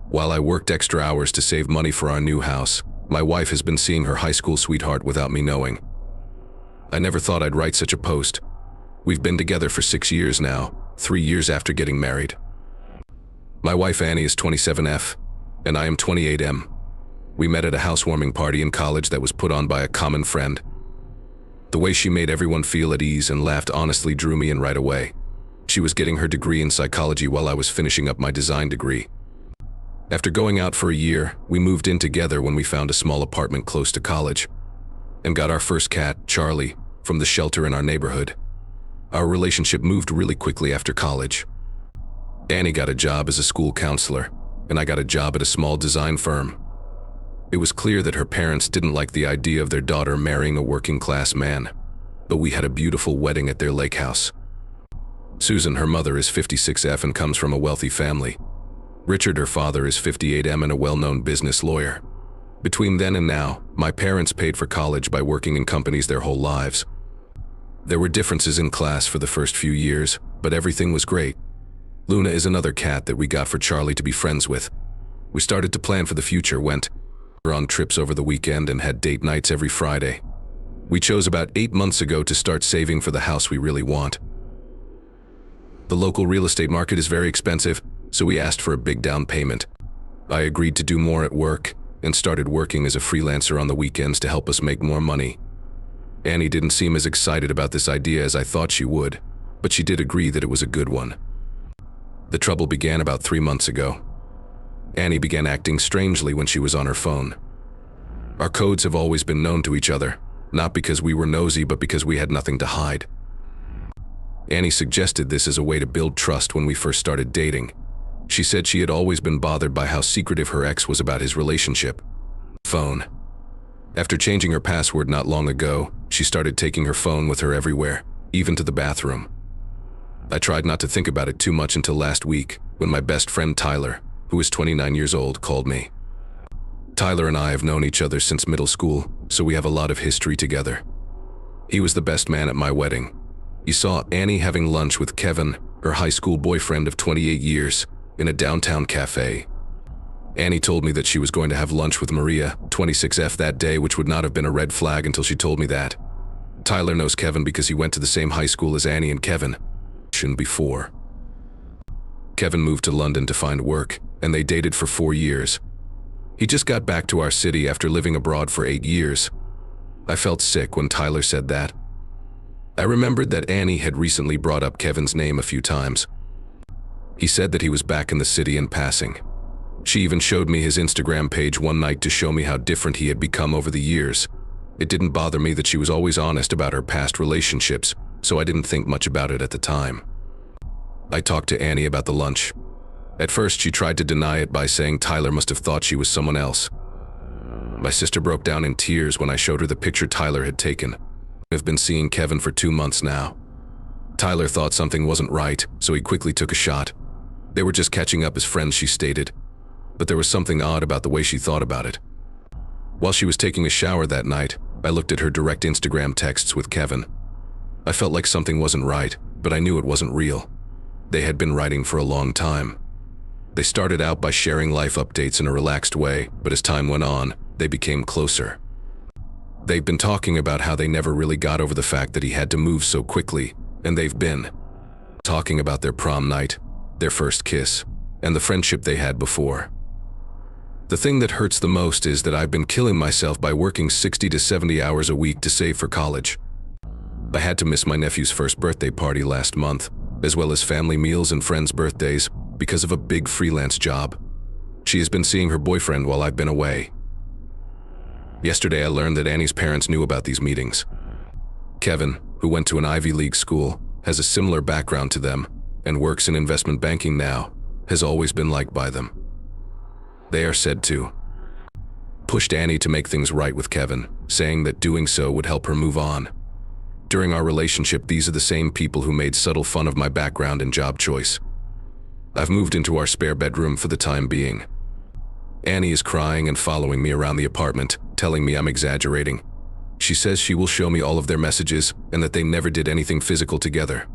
While I worked extra hours to save money for our new house, my wife has been seeing her high school sweetheart without me knowing. I never thought I'd write such a post. We've been together for 6 years now, 3 years after getting married. My wife Annie is 27F, and I am 28M. We met at a housewarming party in college that was put on by a common friend. The way she made everyone feel at ease and laughed honestly drew me in right away. She was getting her degree in psychology while I was finishing up my design degree. After going out for a year, we moved in together when we found a small apartment close to college, and got our first cat, Charlie, from the shelter in our neighborhood. Our relationship moved really quickly after college. Annie got a job as a school counselor, and I got a job at a small design firm. It was clear that her parents didn't like the idea of their daughter marrying a working-class man, but we had a beautiful wedding at their lake house. Susan, her mother, is 56F and comes from a wealthy family. Richard, her father, is 58M and a well-known business lawyer. Between then and now, my parents paid for college by working in companies their whole lives. There were differences in class for the first few years, but everything was great. Luna is another cat that we got for Charlie to be friends with. We started to plan for the future, went on trips over the weekend, and had date nights every Friday. We chose about 8 months ago to start saving for the house we really want. The local real estate market is very expensive, so we asked for a big down payment. I agreed to do more at work and started working as a freelancer on the weekends to help us make more money. Annie didn't seem as excited about this idea as I thought she would, but she did agree that it was a good one. The trouble began about 3 months ago. Annie began acting strangely when she was on her phone. Our codes have always been known to each other, not because we were nosy, but because we had nothing to hide. Annie suggested this as a way to build trust when we first started dating. She said she had always been bothered by how secretive her ex was about his relationship. Phone. After changing her password not long ago, she started taking her phone with her everywhere, even to the bathroom. I tried not to think about it too much until last week, when my best friend Tyler, who is 29 years old, called me. Tyler and I have known each other since middle school, so we have a lot of history together. He was the best man at my wedding. He saw Annie having lunch with Kevin, her high school boyfriend of 28 years, in a downtown cafe. Annie told me that she was going to have lunch with Maria, 26F, that day, which would not have been a red flag until she told me that. Tyler knows Kevin because he went to the same high school as Annie and Kevin. Before. Kevin moved to London to find work, and they dated for 4 years. He just got back to our city after living abroad for 8 years. I felt sick when Tyler said that. I remembered that Annie had recently brought up Kevin's name a few times. He said that he was back in the city in passing. She even showed me his Instagram page one night to show me how different he had become over the years. It didn't bother me that she was always honest about her past relationships, so I didn't think much about it at the time. I talked to Annie about the lunch. At first, she tried to deny it by saying Tyler must have thought she was someone else. My sister broke down in tears when I showed her the picture Tyler had taken. I've been seeing Kevin for 2 months now. Tyler thought something wasn't right, so he quickly took a shot. They were just catching up as friends, she stated, but there was something odd about the way she thought about it. While she was taking a shower that night, I looked at her direct Instagram texts with Kevin. I felt like something wasn't right, but I knew it wasn't real. They had been writing for a long time. They started out by sharing life updates in a relaxed way, but as time went on, they became closer. They've been talking about how they never really got over the fact that he had to move so quickly, and they've been talking about their prom night, their first kiss, and the friendship they had before. The thing that hurts the most is that I've been killing myself by working 60 to 70 hours a week to save for college. I had to miss my nephew's first birthday party last month, as well as family meals and friends' birthdays, because of a big freelance job. She has been seeing her boyfriend while I've been away. Yesterday I learned that Annie's parents knew about these meetings. Kevin, who went to an Ivy League school, has a similar background to them, and works in investment banking now, has always been liked by them. They are said to pushed Annie to make things right with Kevin, saying that doing so would help her move on. During our relationship, these are the same people who made subtle fun of my background and job choice. I've moved into our spare bedroom for the time being. Annie is crying and following me around the apartment, telling me I'm exaggerating. She says she will show me all of their messages and that they never did anything physical together.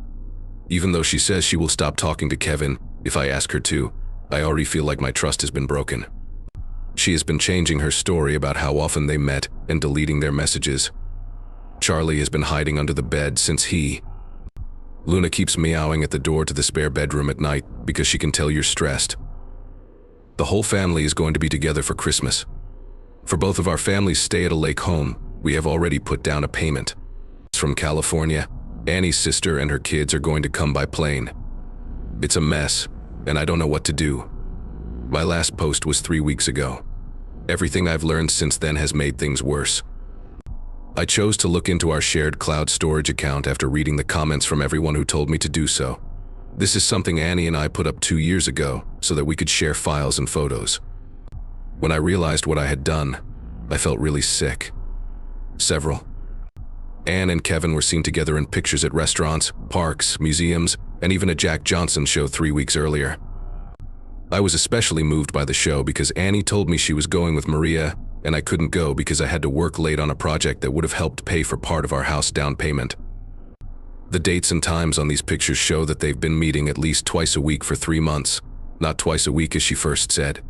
Even though she says she will stop talking to Kevin if I ask her to, I already feel like my trust has been broken. She has been changing her story about how often they met and deleting their messages. Charlie has been hiding under the bed since Luna keeps meowing at the door to the spare bedroom at night because she can tell you're stressed. The whole family is going to be together for Christmas. For both of our families stay at a lake home, we have already put down a payment. From California, Annie's sister and her kids are going to come by plane. It's a mess, and I don't know what to do. My last post was 3 weeks ago. Everything I've learned since then has made things worse. I chose to look into our shared cloud storage account after reading the comments from everyone who told me to do so. This is something Annie and I put up 2 years ago so that we could share files and photos. When I realized what I had done, I felt really sick. Anne and Kevin were seen together in pictures at restaurants, parks, museums, and even a Jack Johnson show 3 weeks earlier. I was especially moved by the show because Annie told me she was going with Maria, and I couldn't go because I had to work late on a project that would have helped pay for part of our house down payment. The dates and times on these pictures show that they've been meeting at least twice a week for 3 months, not twice a week as she first said.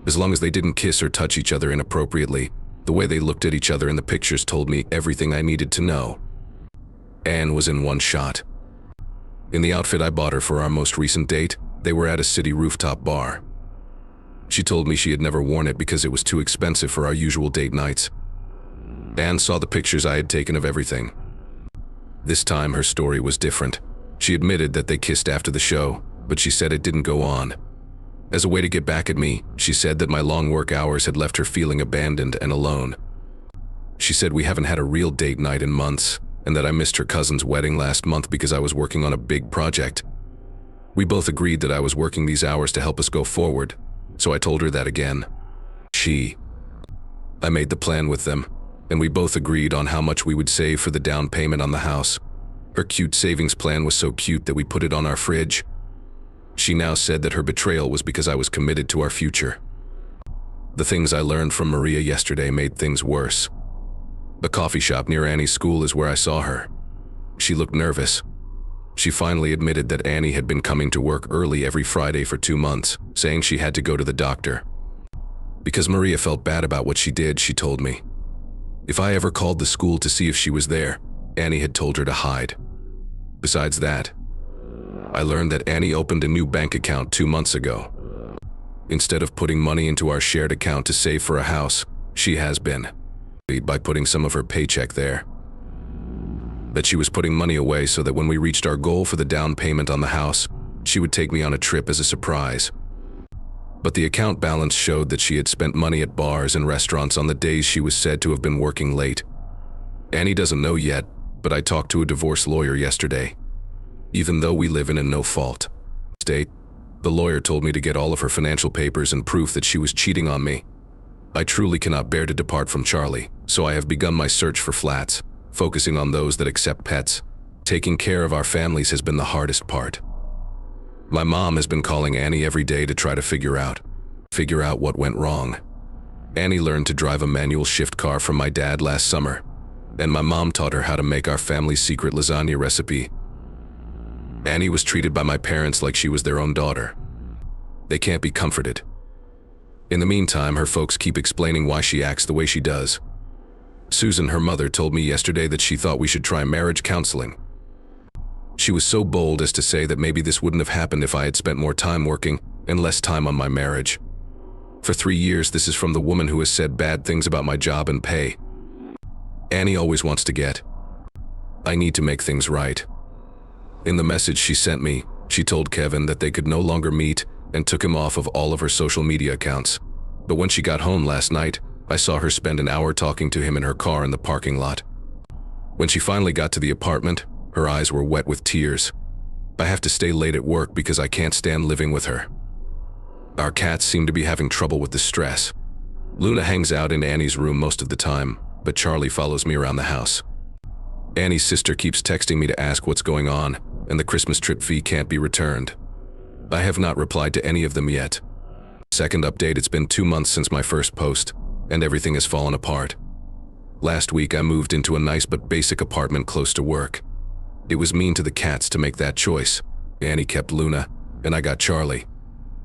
As long as they didn't kiss or touch each other inappropriately, the way they looked at each other in the pictures told me everything I needed to know. Anne was in one shot. In the outfit I bought her for our most recent date, they were at a city rooftop bar. She told me she had never worn it because it was too expensive for our usual date nights. Anne saw the pictures I had taken of everything. This time her story was different. She admitted that they kissed after the show, but she said it didn't go on. As a way to get back at me, she said that my long work hours had left her feeling abandoned and alone. She said we haven't had a real date night in months, and that I missed her cousin's wedding last month because I was working on a big project. We both agreed that I was working these hours to help us go forward, so I told her that again. I made the plan with them, and we both agreed on how much we would save for the down payment on the house. Her cute savings plan was so cute that we put it on our fridge. She now said that her betrayal was because I was committed to our future. The things I learned from Maria yesterday made things worse. The coffee shop near Annie's school is where I saw her. She looked nervous. She finally admitted that Annie had been coming to work early every Friday for 2 months, saying she had to go to the doctor. Because Maria felt bad about what she did, she told me. If I ever called the school to see if she was there, Annie had told her to hide. Besides that, I learned that Annie opened a new bank account 2 months ago. Instead of putting money into our shared account to save for a house, she has been, by putting some of her paycheck there. That she was putting money away so that when we reached our goal for the down payment on the house, she would take me on a trip as a surprise. But the account balance showed that she had spent money at bars and restaurants on the days she was said to have been working late. Annie doesn't know yet, but I talked to a divorce lawyer yesterday. Even though we live in a no-fault state, the lawyer told me to get all of her financial papers and proof that she was cheating on me. I truly cannot bear to depart from Charlie, so I have begun my search for flats, focusing on those that accept pets. Taking care of our families has been the hardest part. My mom has been calling Annie every day to try to figure out what went wrong. Annie learned to drive a manual shift car from my dad last summer, and my mom taught her how to make our family's secret lasagna recipe. Annie was treated by my parents like she was their own daughter. They can't be comforted. In the meantime, her folks keep explaining why she acts the way she does. Susan, her mother, told me yesterday that she thought we should try marriage counseling. She was so bold as to say that maybe this wouldn't have happened if I had spent more time working and less time on my marriage. For 3 years, this is from the woman who has said bad things about my job and pay. Annie always wants to get. I need to make things right. In the message she sent me, she told Kevin that they could no longer meet and took him off of all of her social media accounts. But when she got home last night, I saw her spend an hour talking to him in her car in the parking lot. When she finally got to the apartment, her eyes were wet with tears. I have to stay late at work because I can't stand living with her. Our cats seem to be having trouble with the stress. Luna hangs out in Annie's room most of the time, but Charlie follows me around the house. Annie's sister keeps texting me to ask what's going on, and the Christmas trip fee can't be returned. I have not replied to any of them yet. Second update, it's been 2 months since my first post, and everything has fallen apart. Last week I moved into a nice but basic apartment close to work. It was mean to the cats to make that choice. Annie kept Luna, and I got Charlie.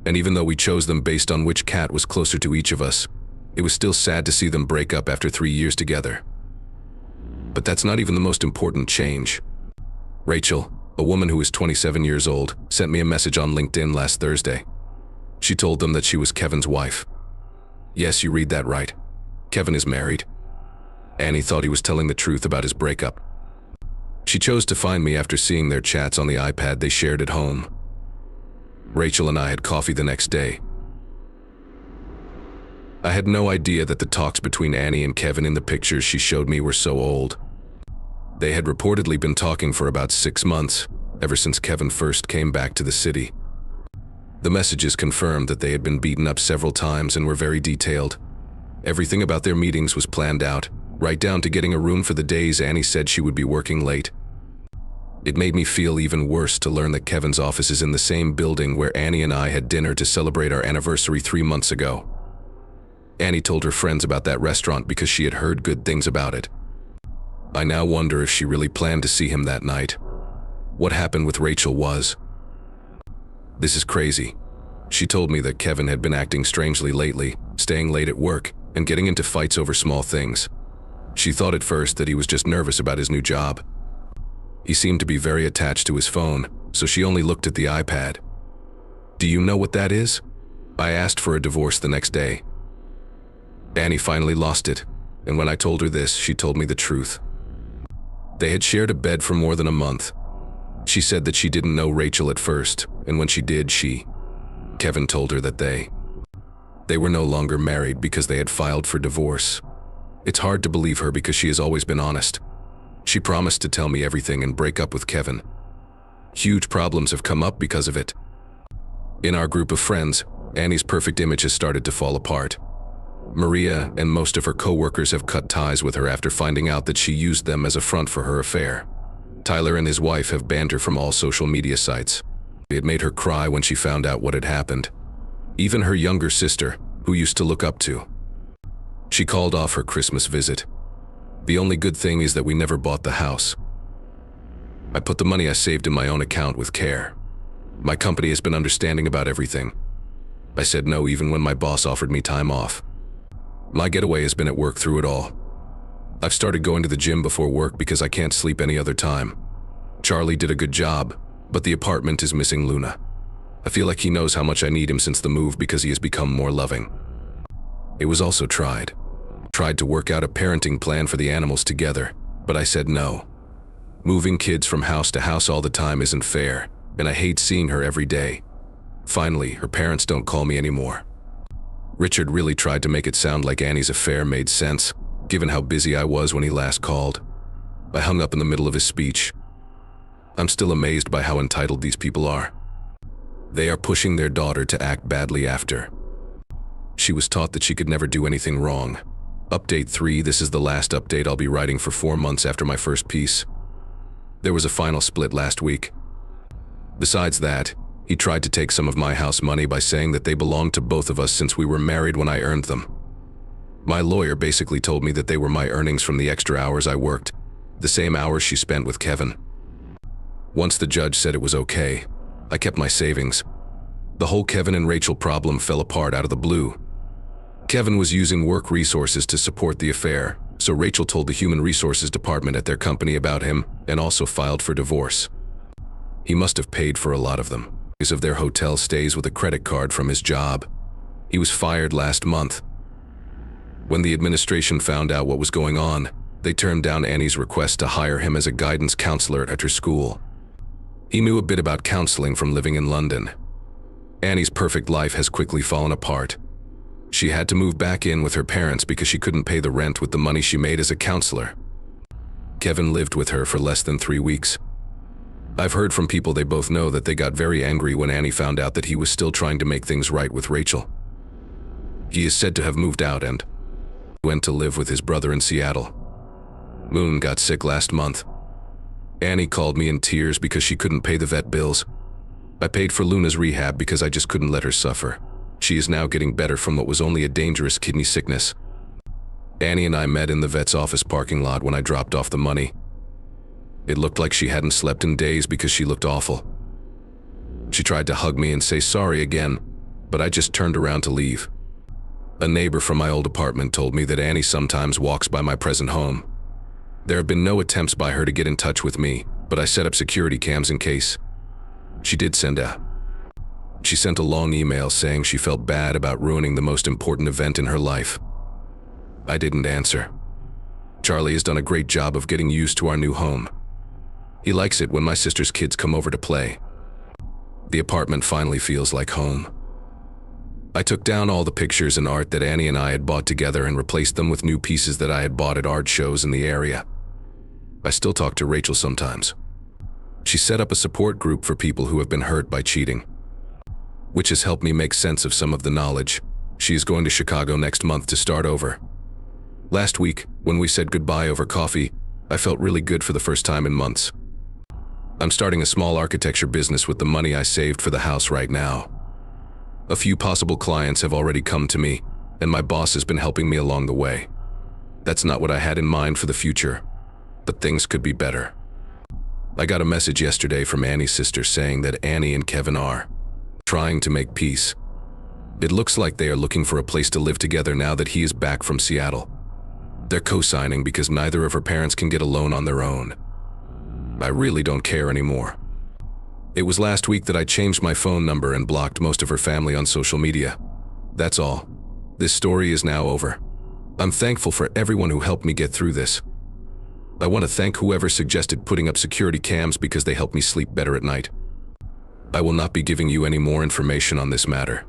And even though we chose them based on which cat was closer to each of us, it was still sad to see them break up after 3 years together. But that's not even the most important change. Rachel, a woman who is 27 years old, sent me a message on LinkedIn last Thursday. She told them that she was Kevin's wife. Yes, you read that right. Kevin is married. Annie thought he was telling the truth about his breakup. She chose to find me after seeing their chats on the iPad they shared at home. Rachel and I had coffee the next day. I had no idea that the talks between Annie and Kevin in the pictures she showed me were so old. They had reportedly been talking for about 6 months, ever since Kevin first came back to the city. The messages confirmed that they had been beaten up several times and were very detailed. Everything about their meetings was planned out, right down to getting a room for the days Annie said she would be working late. It made me feel even worse to learn that Kevin's office is in the same building where Annie and I had dinner to celebrate our anniversary 3 months ago. Annie told her friends about that restaurant because she had heard good things about it. I now wonder if she really planned to see him that night. What happened with Rachel was... This is crazy. She told me that Kevin had been acting strangely lately, staying late at work, and getting into fights over small things. She thought at first that he was just nervous about his new job. He seemed to be very attached to his phone, so she only looked at the iPad. Do you know what that is? I asked for a divorce the next day. Annie finally lost it, and when I told her this, she told me the truth. They had shared a bed for more than a month. She said that she didn't know Rachel at first, and when she did, Kevin told her that they were no longer married because they had filed for divorce. It's hard to believe her because she has always been honest. She promised to tell me everything and break up with Kevin. Huge problems have come up because of it. In our group of friends, Annie's perfect image has started to fall apart. Maria and most of her co-workers have cut ties with her after finding out that she used them as a front for her affair. Tyler and his wife have banned her from all social media sites. It made her cry when she found out what had happened. Even her younger sister, who used to look up to. She called off her Christmas visit. The only good thing is that we never bought the house. I put the money I saved in my own account with care. My company has been understanding about everything. I said no even when my boss offered me time off. My getaway has been at work through it all. I've started going to the gym before work because I can't sleep any other time. Charlie did a good job, but the apartment is missing Luna. I feel like he knows how much I need him since the move because he has become more loving. It was also tried to work out a parenting plan for the animals together, but I said no. Moving kids from house to house all the time isn't fair, and I hate seeing her every day. Finally, her parents don't call me anymore. Richard really tried to make it sound like Annie's affair made sense, given how busy I was when he last called. I hung up in the middle of his speech. I'm still amazed by how entitled these people are. They are pushing their daughter to act badly after. She was taught that she could never do anything wrong. Update 3, this is the last update I'll be writing for 4 months after my first piece. There was a final split last week. Besides that, he tried to take some of my house money by saying that they belonged to both of us since we were married when I earned them. My lawyer basically told me that they were my earnings from the extra hours I worked, the same hours she spent with Kevin. Once the judge said it was okay, I kept my savings. The whole Kevin and Rachel problem fell apart out of the blue. Kevin was using work resources to support the affair, so Rachel told the human resources department at their company about him and also filed for divorce. He must have paid for a lot of them, because of their hotel stays with a credit card from his job. He was fired last month. When the administration found out what was going on, they turned down Annie's request to hire him as a guidance counselor at her school. He knew a bit about counseling from living in London. Annie's perfect life has quickly fallen apart. She had to move back in with her parents because she couldn't pay the rent with the money she made as a counselor. Kevin lived with her for less than 3 weeks. I've heard from people they both know that they got very angry when Annie found out that he was still trying to make things right with Rachel. He is said to have moved out and went to live with his brother in Seattle. Moon got sick last month. Annie called me in tears because she couldn't pay the vet bills. I paid for Luna's rehab because I just couldn't let her suffer. She is now getting better from what was only a dangerous kidney sickness. Annie and I met in the vet's office parking lot when I dropped off the money. It looked like she hadn't slept in days because she looked awful. She tried to hug me and say sorry again, but I just turned around to leave. A neighbor from my old apartment told me that Annie sometimes walks by my present home. There have been no attempts by her to get in touch with me, but I set up security cams in case. She sent a long email saying she felt bad about ruining the most important event in her life. I didn't answer. Charlie has done a great job of getting used to our new home. He likes it when my sister's kids come over to play. The apartment finally feels like home. I took down all the pictures and art that Annie and I had bought together and replaced them with new pieces that I had bought at art shows in the area. I still talk to Rachel sometimes. She set up a support group for people who have been hurt by cheating, which has helped me make sense of some of the knowledge. She is going to Chicago next month to start over. Last week, when we said goodbye over coffee, I felt really good for the first time in months. I'm starting a small architecture business with the money I saved for the house right now. A few possible clients have already come to me, and my boss has been helping me along the way. That's not what I had in mind for the future, but things could be better. I got a message yesterday from Annie's sister saying that Annie and Kevin are trying to make peace. It looks like they are looking for a place to live together now that he is back from Seattle. They're co-signing because neither of her parents can get a loan on their own. I really don't care anymore. It was last week that I changed my phone number and blocked most of her family on social media. That's all. This story is now over. I'm thankful for everyone who helped me get through this. I want to thank whoever suggested putting up security cams because they help me sleep better at night. I will not be giving you any more information on this matter.